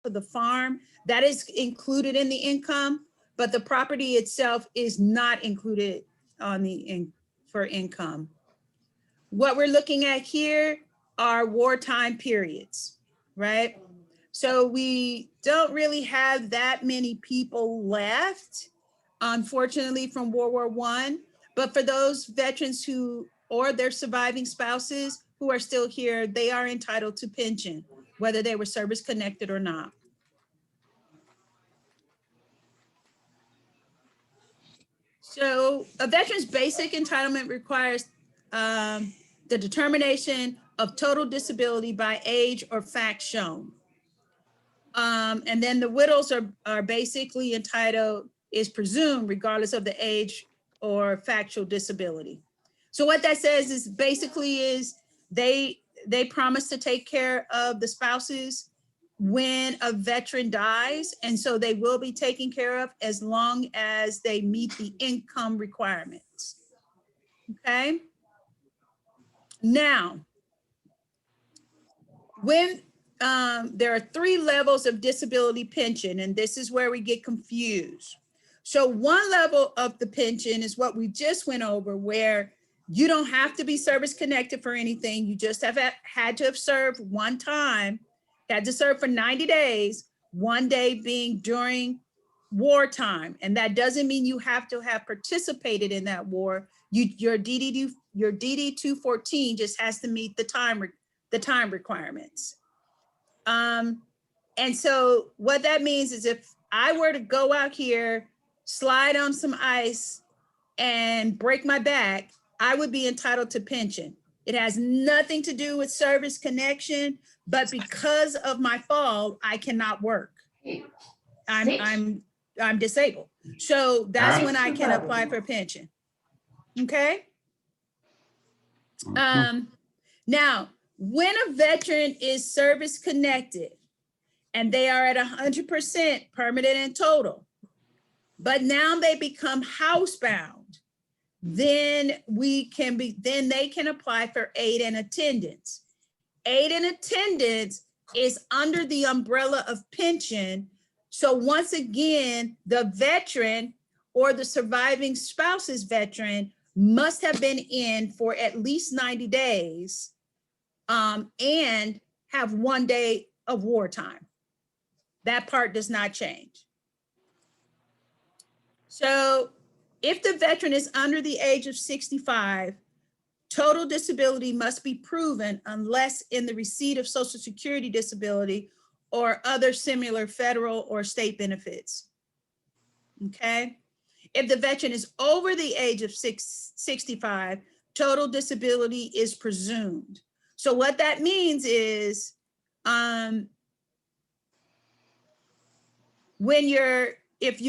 for the farm, that is included in the income, but the property itself is not included on the for income. What we're looking at here are wartime periods, right? So we don't really have that many people left, unfortunately, from World War I. But for those veterans who, or their surviving spouses who are still here, they are entitled to pension, whether they were service connected or not. So a veteran's basic entitlement requires the determination of total disability by age or fact shown. And then the widows are basically entitled, is presumed regardless of the age or factual disability. So what that says is basically is they promise to take care of the spouses when a veteran dies. And so they will be taken care of as long as they meet the income requirements. Okay. Now, when there are 3 levels of disability pension, and this is where we get confused. So one level of the pension is what we just went over, where you don't have to be service connected for anything. You just have had to have served one time, had to serve for 90 days, one day being during wartime. And that doesn't mean you have to have participated in that war. Your DD 214 just has to meet the time requirements. And so what that means is if I were to go out here, slide on some ice and break my back, I would be entitled to pension. It has nothing to do with service connection, but because of my fall, I cannot work. I'm disabled. So that's when I can apply for pension. Okay. Now, when a veteran is service connected and they are at 100% permanent and total, but now they become housebound, then they can apply for aid and attendance. Aid and attendance is under the umbrella of pension. So once again, the veteran or the surviving spouse's veteran must have been in for at least 90 days and have 1 day of wartime. That part does not change. So if the veteran is under the age of 65, total disability must be proven unless in the receipt of Social Security disability or other similar federal or state benefits. Okay. If the veteran is over the age of 65, total disability is presumed. So what that means is if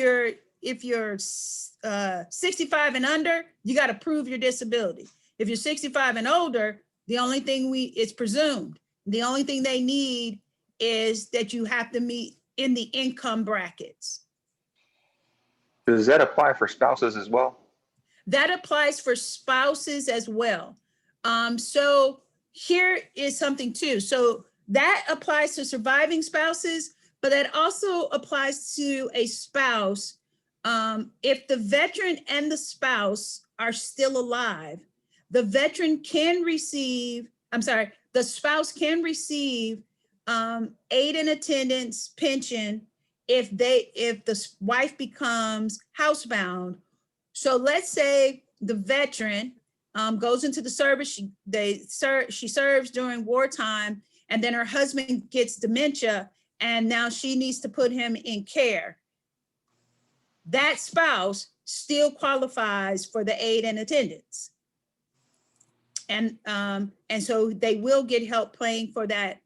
you're 65 and under, you got to prove your disability. If you're 65 and older, the only thing it's presumed. The only thing they need is that you have to meet in the income brackets. Does that apply for spouses as well? That applies for spouses as well. So here is something too. So that applies to surviving spouses, but that also applies to a spouse. If the veteran and the spouse are still alive, the spouse can receive aid and attendance pension if the wife becomes housebound. So let's say the veteran goes into the service, she serves during wartime, and then her husband gets dementia, and now she needs to put him in care. That spouse still qualifies for the aid and attendance. And so they will get help paying for that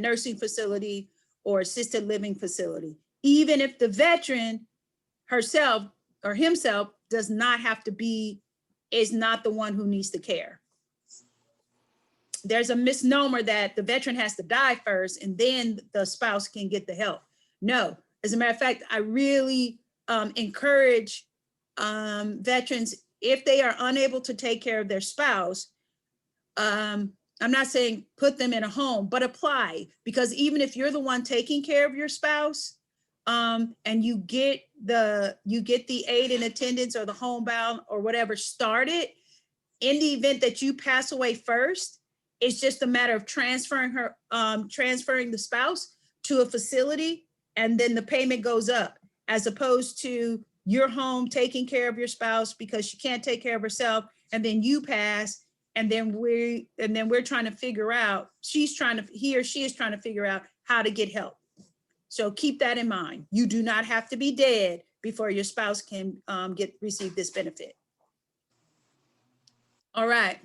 nursing facility or assisted living facility, even if the veteran herself or himself does not have to be, is not the one who needs the care. There's a misnomer that the veteran has to die first and then the spouse can get the help. No, as a matter of fact, I really encourage veterans, if they are unable to take care of their spouse, I'm not saying put them in a home, but apply, because even if you're the one taking care of your spouse, and you get the aid and attendance or the homebound or whatever started, in the event that you pass away first, it's just a matter of transferring the spouse to a facility, and then the payment goes up, as opposed to you're home taking care of your spouse because she can't take care of herself, and then you pass, and then we're trying to figure out, he or she is trying to figure out how to get help. So keep that in mind. You do not have to be dead before your spouse can receive this benefit. All right.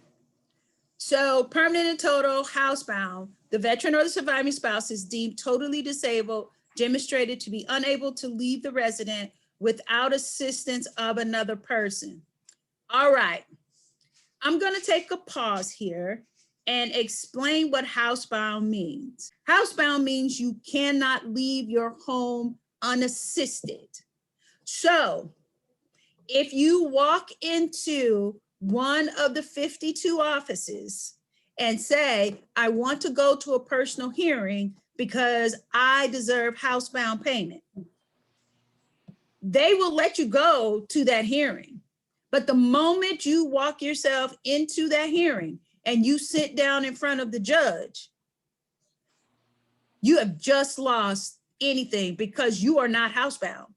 So permanent and total housebound, the veteran or the surviving spouse is deemed totally disabled, demonstrated to be unable to leave the resident without assistance of another person. All right. I'm going to take a pause here and explain what housebound means. Housebound means you cannot leave your home unassisted. So if you walk into one of the 52 offices and say, I want to go to a personal hearing because I deserve housebound payment, they will let you go to that hearing. But the moment you walk yourself into that hearing and you sit down in front of the judge, you have just lost anything, because you are not housebound.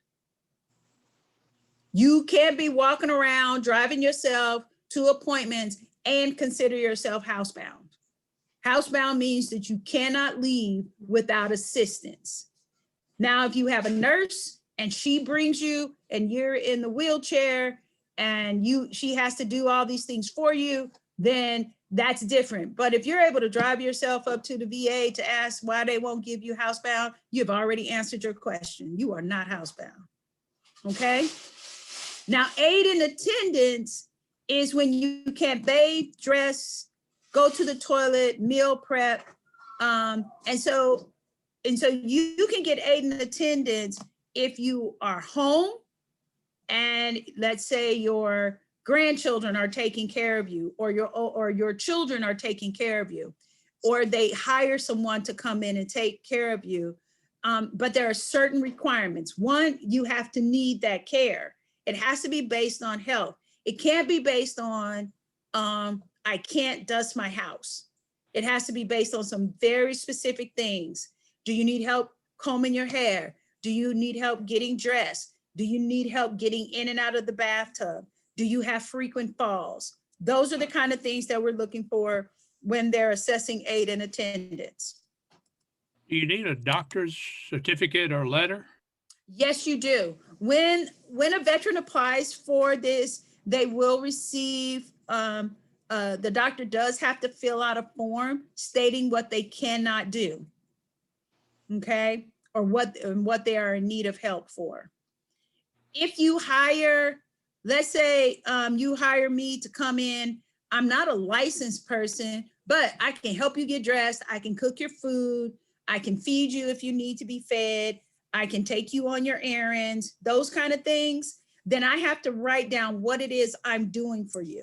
You can't be walking around driving yourself to appointments and consider yourself housebound. Housebound means that you cannot leave without assistance. Now, if you have a nurse and she brings you and you're in the wheelchair and she has to do all these things for you, then that's different. But if you're able to drive yourself up to the VA to ask why they won't give you housebound, you've already answered your question. You are not housebound. Okay. Now, aid in attendance is when you can't bathe, dress, go to the toilet, meal prep. And so you can get aid in attendance if you are home and let's say your grandchildren are taking care of you, or your children are taking care of you, or they hire someone to come in and take care of you. But there are certain requirements. One, you have to need that care. It has to be based on health. It can't be based on, I can't dust my house. It has to be based on some very specific things. Do you need help combing your hair? Do you need help getting dressed? Do you need help getting in and out of the bathtub? Do you have frequent falls? Those are the kind of things that we're looking for when they're assessing aid and attendance. Do you need a doctor's certificate or letter? Yes, you do. When a veteran applies for this, they will receive, the doctor does have to fill out a form stating what they cannot do. Okay, or what they are in need of help for. If you hire, let's say you hire me to come in, I'm not a licensed person, but I can help you get dressed. I can cook your food. I can feed you if you need to be fed. I can take you on your errands, those kind of things. Then I have to write down what it is I'm doing for you.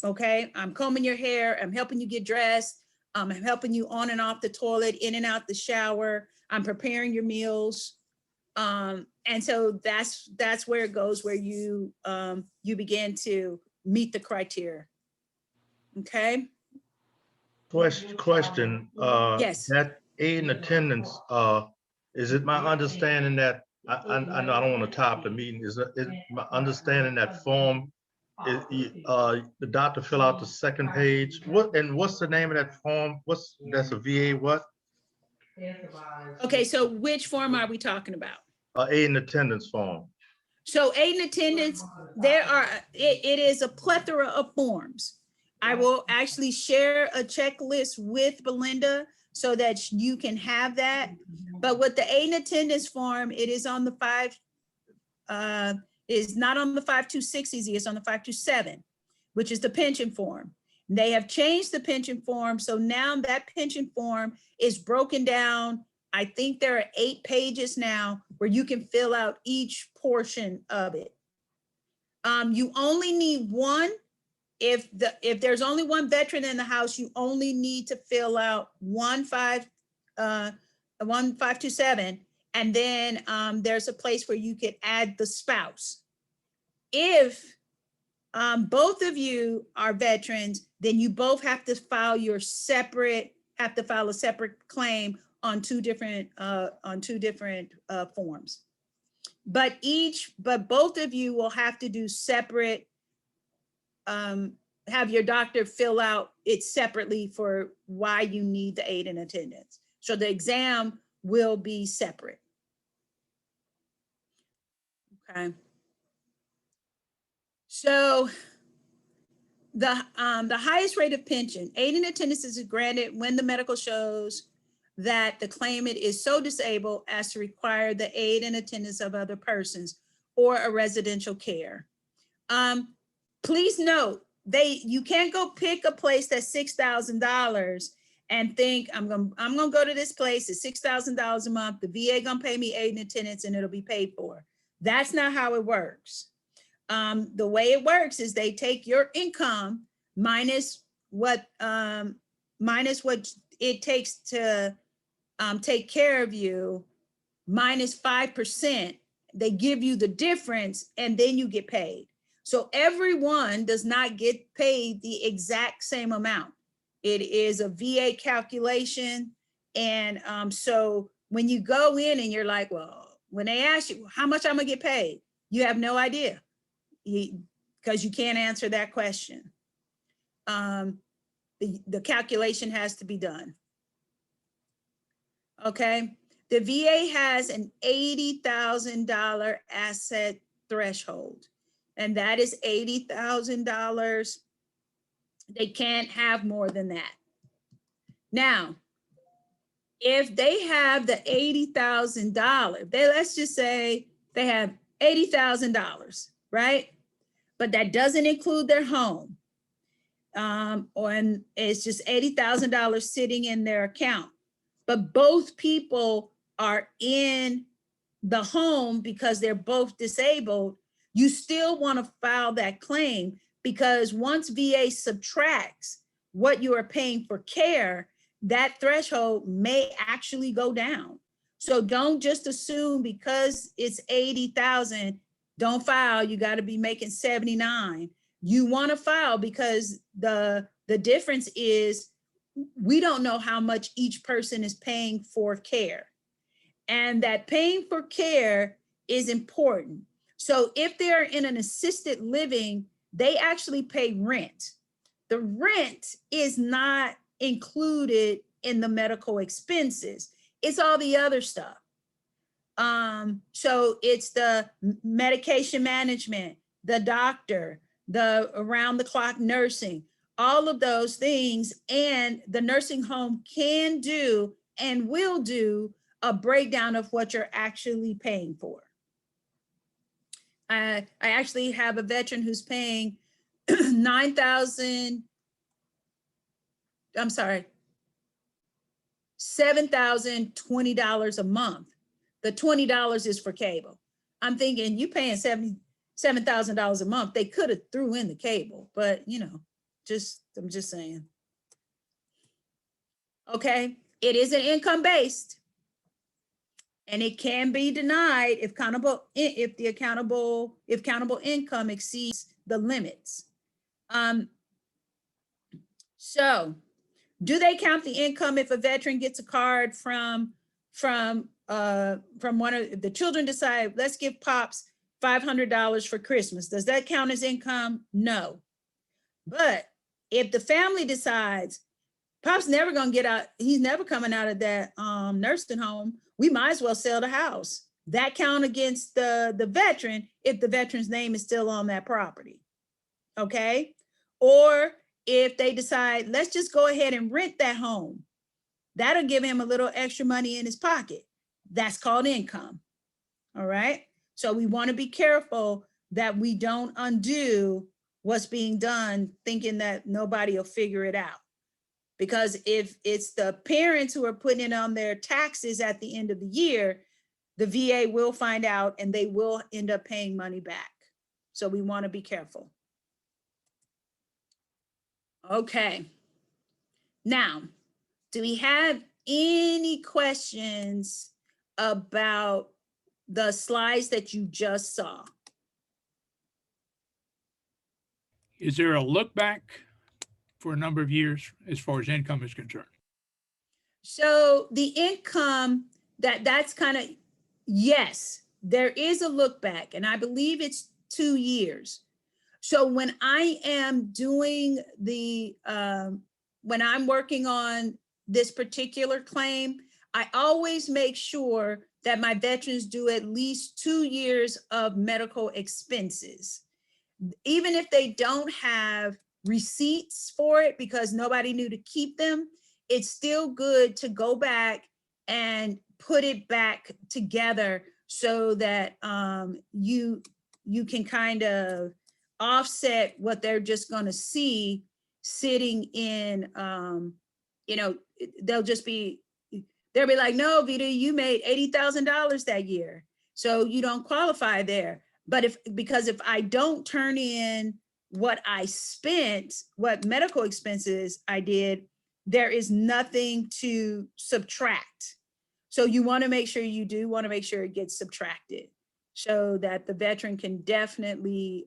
Okay, I'm combing your hair. I'm helping you get dressed. I'm helping you on and off the toilet, in and out the shower. I'm preparing your meals. And so that's where it goes, where you begin to meet the criteria. Okay. Question. Yes. That aid and attendance, is it my understanding that, I know I don't want to top the meeting, is my understanding that form, the doctor fill out the second page? What's the name of that form? That's a VA what? Okay, so which form are we talking about? Aid and attendance form. So aid and attendance, it is a plethora of forms. I will actually share a checklist with Belinda so that you can have that. But with the aid and attendance form, it is on the is not on the 5260, it's on the 527, which is the pension form. They have changed the pension form. So now that pension form is broken down. I think there are 8 pages now where you can fill out each portion of it. You only need one if there's only one veteran in the house, you only need to fill out 1527, and then there's a place where you could add the spouse. If both of you are veterans, then you both have to file a separate claim on two different forms. But both of you will have to do separate, have your doctor fill out it separately for why you need the aid in attendance. So the exam will be separate. Okay. So the highest rate of pension, aid in attendance is granted when the medical shows that the claimant is so disabled as to require the aid and attendance of other persons or a residential care. Please note, you can't go pick a place that's $6,000 and think I'm gonna go to this place. It's $6,000 a month. The VA gonna pay me aid and attendance and it'll be paid for. That's not how it works. The way it works is they take your income minus what it takes to take care of you, minus 5%. They give you the difference and then you get paid. So everyone does not get paid the exact same amount. It is a VA calculation. And so when you go in and you're like, well, when they ask you how much I'm gonna get paid, you have no idea, because you can't answer that question. The calculation has to be done. Okay, the VA has an $80,000 asset threshold, and that is $80,000. They can't have more than that. Now, if they have the $80,000, let's just say they have $80,000, right? But that doesn't include their home. And it's just $80,000 sitting in their account. But both people are in the home because they're both disabled. You still want to file that claim, because once VA subtracts what you are paying for care, that threshold may actually go down. So don't just assume because it's 80,000, don't file, you got to be making 79. You want to file because the difference is we don't know how much each person is paying for care. And that paying for care is important. So if they're in an assisted living, they actually pay rent. The rent is not included in the medical expenses. It's all the other stuff. So it's the medication management, the doctor, the around the clock nursing, all of those things. And the nursing home can do and will do a breakdown of what you're actually paying for. I actually have a veteran who's paying $7,020 a month. The $20 is for cable. I'm thinking you paying $77,000 a month. They could have threw in the cable, but you know, I'm just saying. Okay, it is an income based, and it can be denied if countable income exceeds the limits. So do they count the income if a veteran gets a card from one of the children decide, let's give Pops $500 for Christmas? Does that count as income? No. But if the family decides Pop's never gonna get out, he's never coming out of that nursing home, we might as well sell the house. That count against the veteran if the veteran's name is still on that property. Okay. Or if they decide, let's just go ahead and rent that home, that'll give him a little extra money in his pocket. That's called income. All right. So we want to be careful that we don't undo what's being done thinking that nobody will figure it out. Because if it's the parents who are putting it on their taxes at the end of the year, the VA will find out and they will end up paying money back. So we want to be careful. Okay. Now, do we have any questions about the slides that you just saw? Is there a look back for a number of years as far as income is concerned? So the income, that's kind of, yes, there is a look back, and I believe it's 2 years. So when I am doing when I'm working on this particular claim, I always make sure that my veterans do at least 2 years of medical expenses. Even if they don't have receipts for it because nobody knew to keep them, it's still good to go back and put it back together so that you can kind of offset what they're just going to see sitting in, they'll be like, no, Vita, you made $80,000 that year, so you don't qualify there. But because if I don't turn in what I spent, what medical expenses I did, there is nothing to subtract. So you want to make sure it gets subtracted so that the veteran can definitely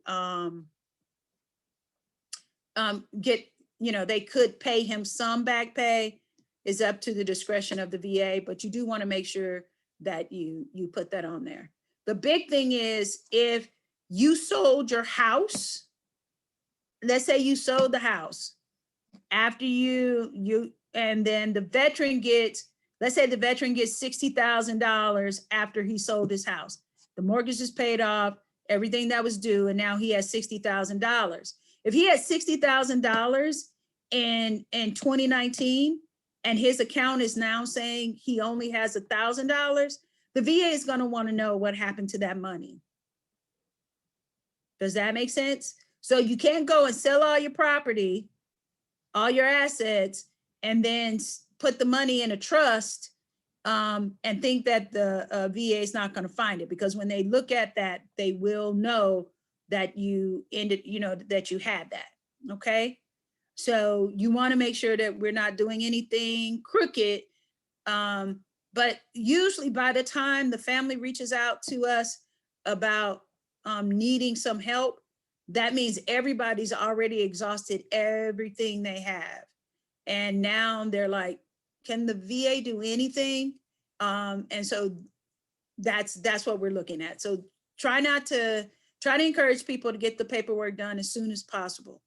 get, they could pay him some back pay. Is up to the discretion of the VA, but you do want to make sure that you put that on there. The big thing is if you sold your house, let's say you sold the house after and then the veteran gets, let's say the veteran gets $60,000 after he sold his house. The mortgage is paid off, everything that was due, and now he has $60,000. If he had $60,000 in 2019 and his account is now saying he only has $1,000, the VA is going to want to know what happened to that money. Does that make sense? So you can't go and sell all your property, all your assets, and then put the money in a trust and think that the VA is not going to find it, because when they look at that, they will know that you ended, that you had that. Okay. So you want to make sure that we're not doing anything crooked. But usually by the time the family reaches out to us about needing some help, that means everybody's already exhausted everything they have. And now they're like, can the VA do anything? And so that's what we're looking at. So try to encourage people to get the paperwork done as soon as possible.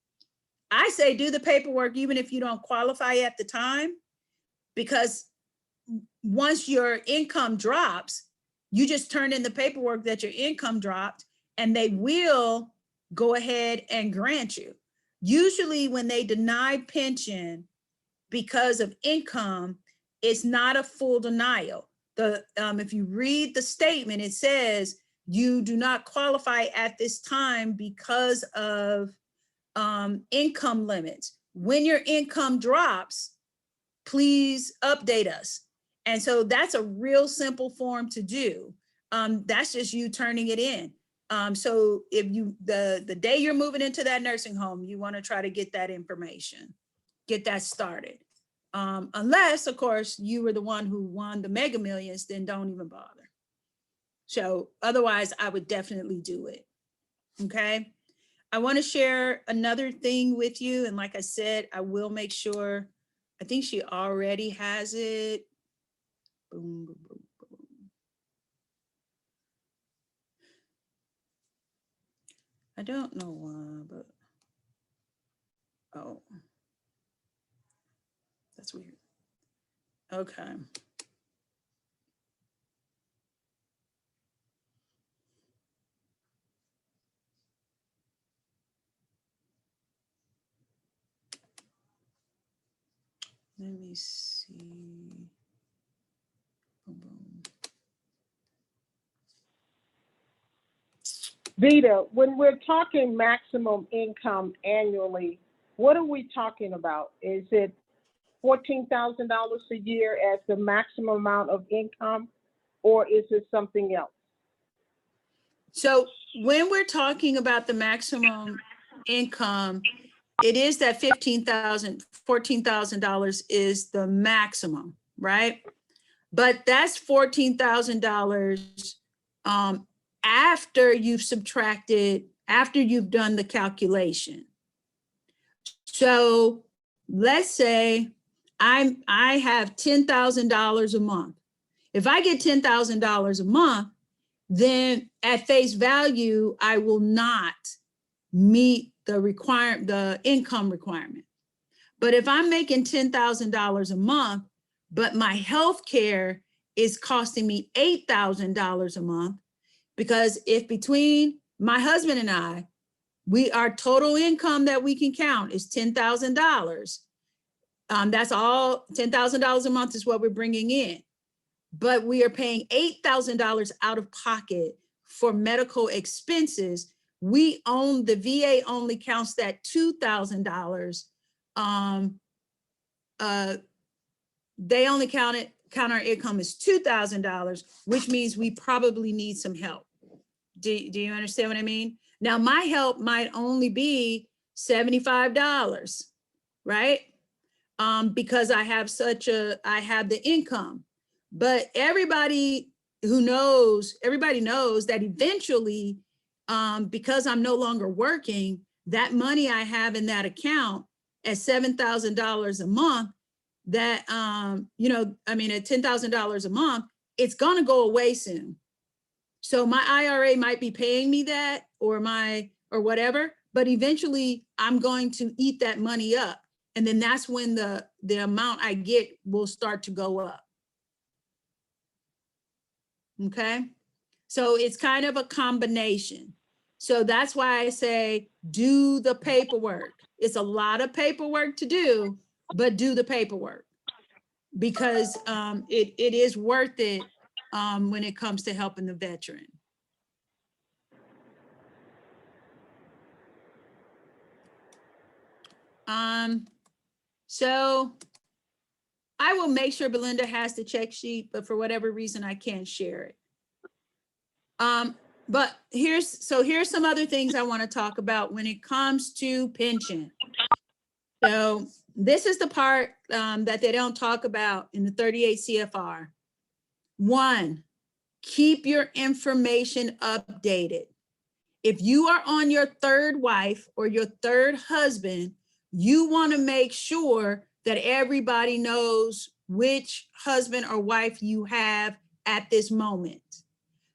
I say do the paperwork even if you don't qualify at the time, because once your income drops, you just turn in the paperwork that your income dropped, and they will go ahead and grant you. Usually when they deny pension because of income, it's not a full denial. If you read the statement, it says you do not qualify at this time because of income limits. When your income drops, please update us. And so that's a real simple form to do. That's just you turning it in. So if the day you're moving into that nursing home, you want to try to get that information, get that started. Unless, of course, you were the one who won the Mega Millions, then don't even bother. So otherwise, I would definitely do it. Okay. I want to share another thing with you. And like I said, I will make sure, I think she already has it. Boom, boom, boom, boom. I don't know why, but, oh, that's weird. Okay. Let me see. Boom, boom. Vita, when we're talking maximum income annually, what are we talking about? Is it $14,000 a year as the maximum amount of income, or is it something else? So when we're talking about the maximum income, it is that $14,000 is the maximum, right? But that's $14,000 after you've subtracted, after you've done the calculation. So let's say I have $10,000 a month. If I get $10,000 a month, then at face value, I will not meet the income requirement. But if I'm making $10,000 a month, but my health care is costing me $8,000 a month, because if between my husband and I, our total income that we can count is $10,000. That's all, $10,000 a month is what we're bringing in. But we are paying $8,000 out of pocket for medical expenses. The VA only counts that $2,000. They only count our income as $2,000, which means we probably need some help. Do you understand what I mean? Now, my help might only be $75, right? Because I have the income. But everybody knows that eventually, because I'm no longer working, that money I have in that account at $7,000 a month, that, at $10,000 a month, it's gonna go away soon. So my IRA might be paying me that or whatever, but eventually I'm going to eat that money up. And then that's when the amount I get will start to go up. Okay, so it's kind of a combination. So that's why I say, do the paperwork. It's a lot of paperwork to do, but do the paperwork, because it is worth it when it comes to helping the veteran. So I will make sure Belinda has the check sheet, but for whatever reason, I can't share it. But here's some other things I want to talk about when it comes to pension. So this is the part that they don't talk about in the 38 CFR. 1, keep your information updated. If you are on your third wife or your third husband, you want to make sure that everybody knows which husband or wife you have at this moment.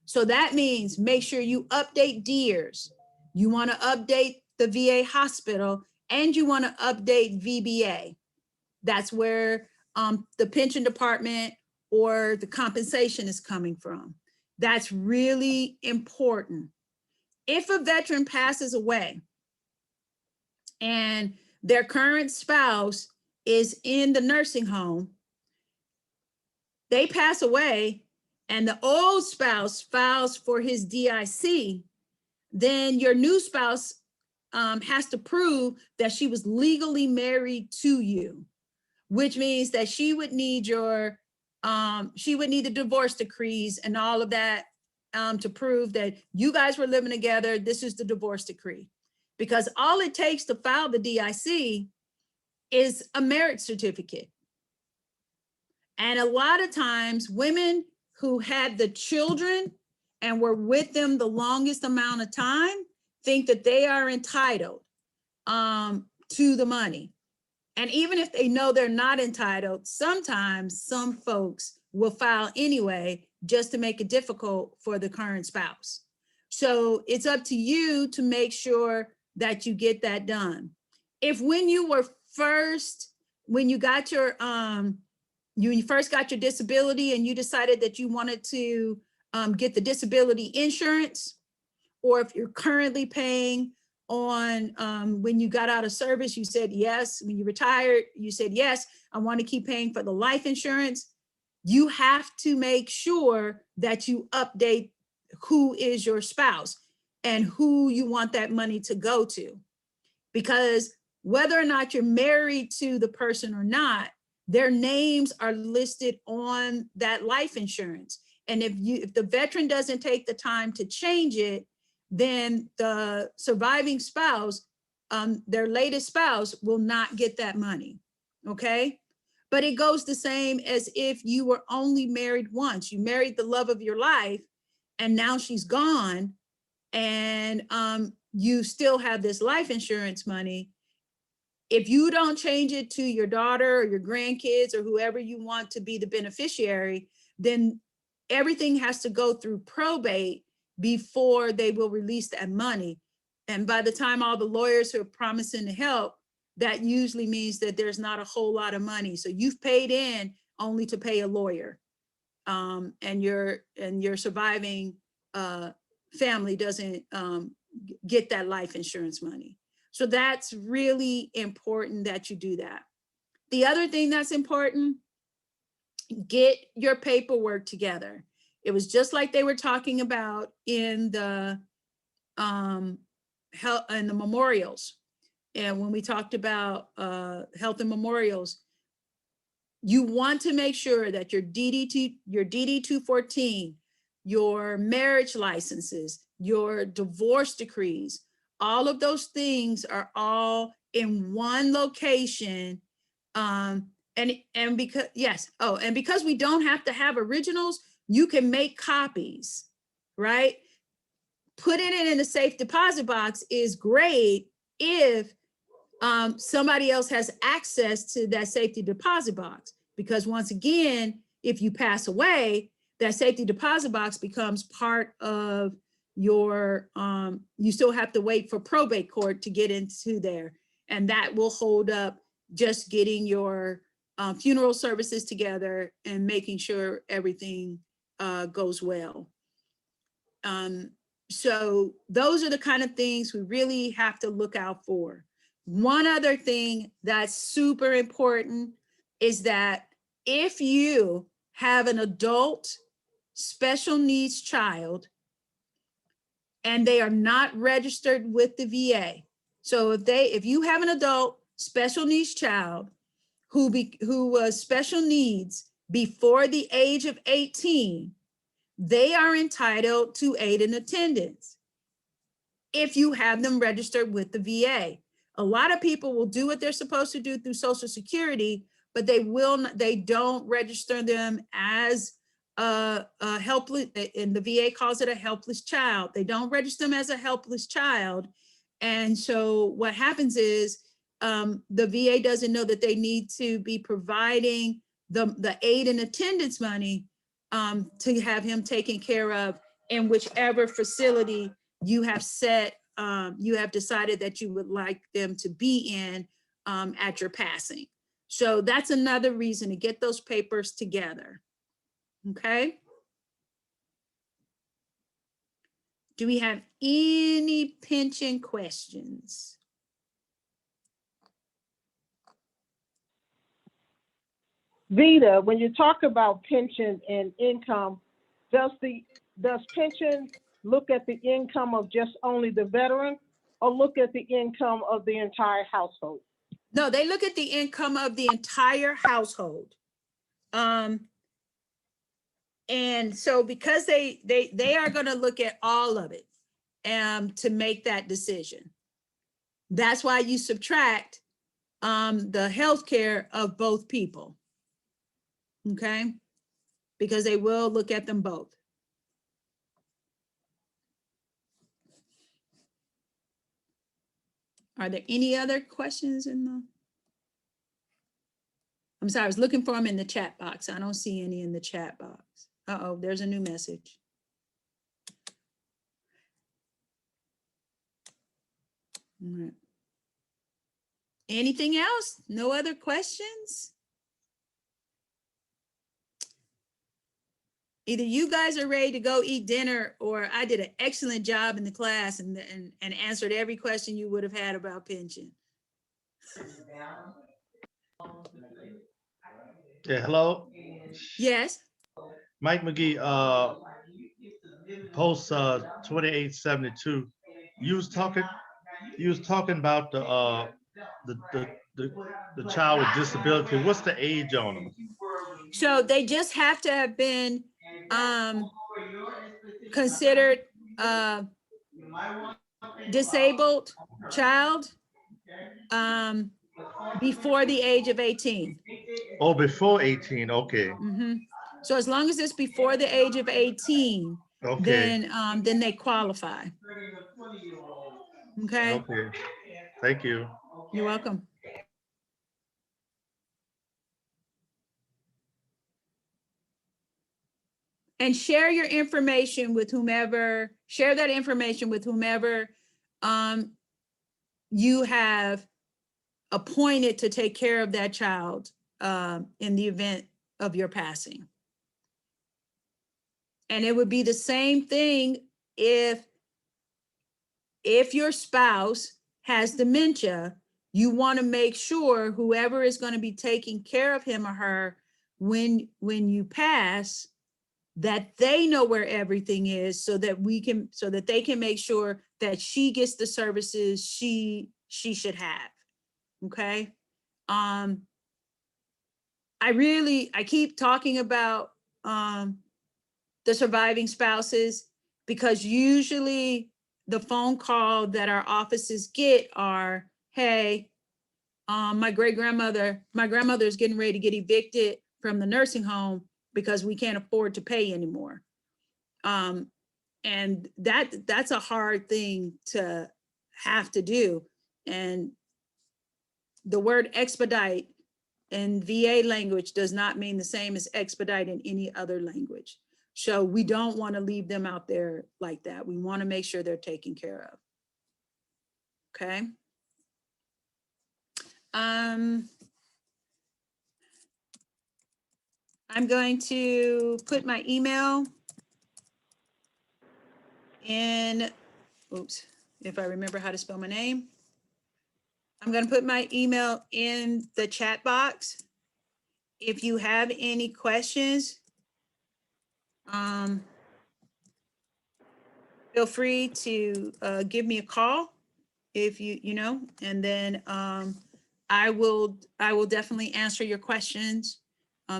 So that means make sure you update DEERS. You want to update the VA hospital, and you want to update VBA. That's where the pension department or the compensation is coming from. That's really important. If a veteran passes away and their current spouse is in the nursing home, they pass away, and the old spouse files for his DIC, then your new spouse has to prove that she was legally married to you, which means that she would need the divorce decrees and all of that to prove that you guys were living together. This is the divorce decree, because all it takes to file the DIC is a marriage certificate. And a lot of times women who had the children and were with them the longest amount of time think that they are entitled to the money. And even if they know they're not entitled, sometimes some folks will file anyway, just to make it difficult for the current spouse. So it's up to you to make sure that you get that done. If when you first got your disability and you decided that you wanted to get the disability insurance, or if you're currently paying on when you got out of service, you said yes. When you retired, you said yes, I want to keep paying for the life insurance. You have to make sure that you update who is your spouse and who you want that money to go to. Because whether or not you're married to the person or not, their names are listed on that life insurance. And if the veteran doesn't take the time to change it, then the surviving spouse their latest spouse will not get that money, okay? But it goes the same as if you were only married once. You married the love of your life, and now she's gone, and you still have this life insurance money. If you don't change it to your daughter or your grandkids or whoever you want to be the beneficiary, then everything has to go through probate before they will release that money. And by the time all the lawyers are promising to help, that usually means that there's not a whole lot of money. So you've paid in only to pay a lawyer. And your surviving family doesn't get that life insurance money. So that's really important that you do that. The other thing that's important, get your paperwork together. It was just like they were talking about in the health and the memorials. And when we talked about health and memorials, you want to make sure that your DD 214, your marriage licenses, your divorce decrees, all of those things are all in one location. And because, yes, oh, and because we don't have to have originals, you can make copies, right? Putting it in a safe deposit box is great if somebody else has access to that safety deposit box. Because once again, if you pass away, that safety deposit box becomes part of your, you still have to wait for probate court to get into there. And that will hold up just getting your funeral services together and making sure everything goes well. So those are the kind of things we really have to look out for. One other thing that's super important is that if you have an adult special needs child and they are not registered with the VA. So if you have an adult special needs child who was special needs before the age of 18, they are entitled to aid and attendance if you have them registered with the VA. A lot of people will do what they're supposed to do through Social Security, but they don't register them as a helpless, and the VA calls it a helpless child. They don't register them as a helpless child. And so what happens is the VA doesn't know that they need to be providing the aid and attendance money to have him taken care of in whichever facility you have you have decided that you would like them to be in at your passing. So that's another reason to get those papers together. Okay. Do we have any pension questions? Vita, when you talk about pension and income, does pension look at the income of just only the veteran or look at the income of the entire household? No, they look at the income of the entire household. And so because they are going to look at all of it to make that decision. That's why you subtract the healthcare of both people. Okay, because they will look at them both. Are there any other questions in the? I'm sorry, I was looking for them in the chat box. I don't see any in the chat box. Uh-oh, there's a new message. All right. Anything else? No other questions? Either you guys are ready to go eat dinner, or I did an excellent job in the class and answered every question you would have had about pension. Yeah, hello? Yes. Mike McGee, post 2872. You was talking about the child with disability. What's the age on them? So they just have to have been considered disabled child before the age of 18. Oh, before 18, okay, Mhm. So as long as it's before the age of 18, okay, then they qualify. Okay, okay. Thank you. you're welcome. And share your information with whomever, share that information with whomever you have appointed to take care of that child in the event of your passing. And it would be the same thing if your spouse has dementia. You want to make sure whoever is going to be taking care of him or her when you pass, that they know where everything is, so that they can make sure that she gets the services she should have. Okay. I keep talking about the surviving spouses, because usually the phone call that our offices get are, hey, my grandmother is getting ready to get evicted from the nursing home because we can't afford to pay anymore. And that's a hard thing to have to do. And the word expedite in VA language does not mean the same as expedite in any other language. So we don't want to leave them out there like that. We want to make sure they're taken care of. Okay. I'm going to put my email in, oops, if I remember how to spell my name. I'm going to put my email in the chat box. If you have any questions, feel free to give me a call if you know, and then I will definitely answer your questions.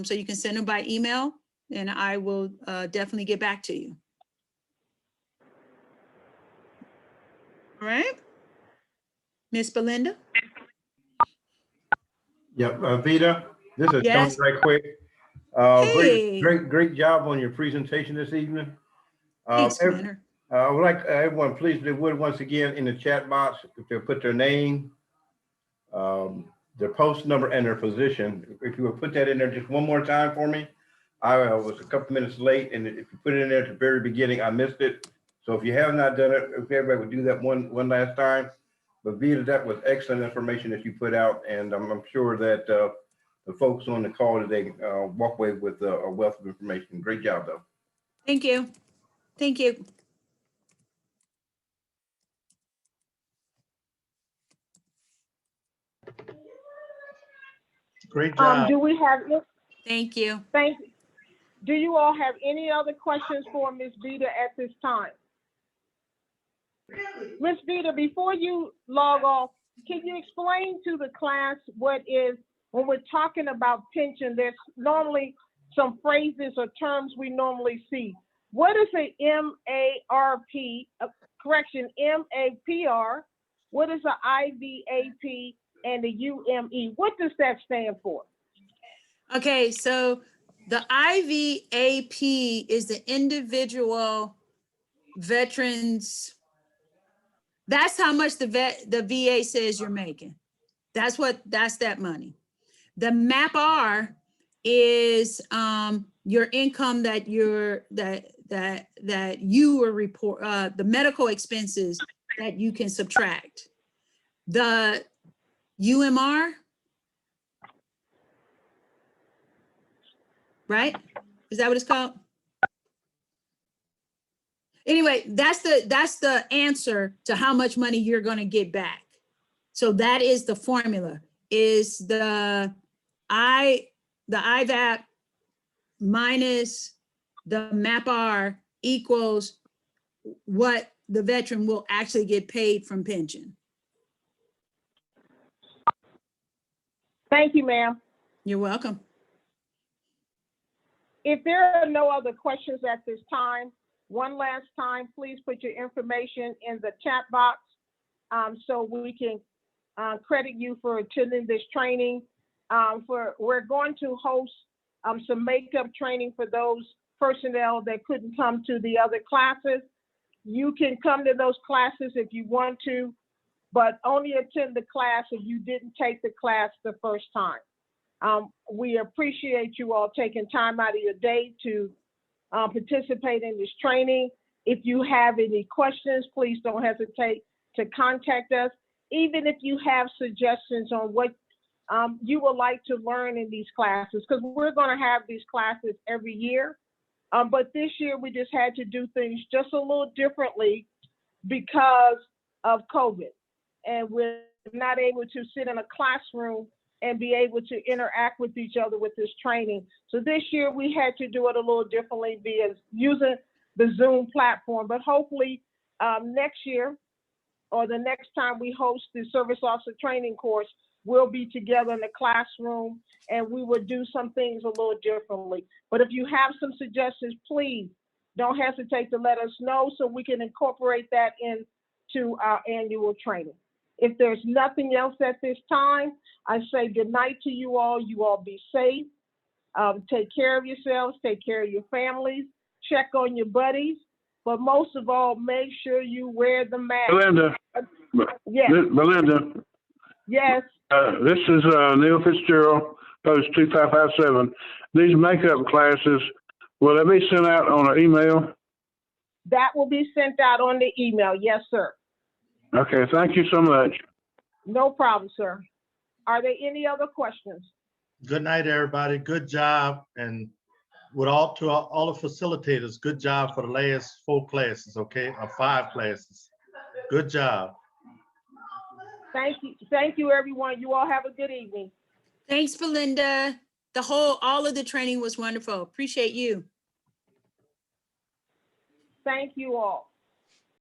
So you can send them by email, and I will definitely get back to you. All right, Miss Belinda? Yep, Vita, this is Tony Yes. right quick. Hey. Great job on your presentation this evening. Thanks, Manner. I would like everyone, please, if they would, once again, in the chat box, if they'll put their name, their post number, and their position. If you would put that in there just one more time for me. I was a couple minutes late, and if you put it in there at the very beginning, I missed it. So if you have not done it, if everybody would do that one last time. But Vita, that was excellent information that you put out, and I'm sure that the folks on the call today walk away with a wealth of information. Great job, though. Thank you. Thank you. Great job. Do we have, Thank you. do you all have any other questions for Ms. Vita at this time? Ms. Vita, before you log off, can you explain to the class what is, when we're talking about pension, there's normally some phrases or terms we normally see. What is a MARP, MAPR? What is a IVAP and the UME? What does that stand for? Okay, so the IVAP is the individual veterans. That's how much the VA says you're making. That's that money. The MAPR is your income that you were report, the medical expenses that you can subtract. The UMR, right? Is that what it's called? Anyway, that's the answer to how much money you're going to get back. So that is the formula, is the IVAP minus the MAPR equals what the veteran will actually get paid from pension. Thank you, ma'am. You're welcome. If there are no other questions at this time, one last time, please put your information in the chat box so we can credit you for attending this training. We're going to host some makeup training for those personnel that couldn't come to the other classes. You can come to those classes if you want to, but only attend the class if you didn't take the class the first time. We appreciate you all taking time out of your day to participate in this training. If you have any questions, please don't hesitate to contact us. Even if you have suggestions on what you would like to learn in these classes, because we're going to have these classes every year. But this year we just had to do things just a little differently because of COVID. And we're not able to sit in a classroom and be able to interact with each other with this training. So this year we had to do it a little differently via using the Zoom platform. But hopefully next year or the next time we host the service officer training course, we'll be together in the classroom and we will do some things a little differently. But if you have some suggestions, please don't hesitate to let us know so we can incorporate that into our annual training. If there's nothing else at this time, I say good night to you all. You all be safe. Take care of yourselves, take care of your families, check on your buddies, but most of all, make sure you wear the mask. Belinda. Yes. Belinda. Yes. This is Neil Fitzgerald, post 2557. These makeup classes, will they be sent out on an email? That will be sent out on the email. Yes, sir. Okay, thank you so much. No problem, sir. Are there any other questions? Good night, everybody. Good job. And with all the facilitators, good job for the last 4 classes, okay? Or 5 classes. Good job. Thank you. Thank you, everyone. You all have a good evening. Thanks, Belinda. All of the training was wonderful. Appreciate you. Thank you all.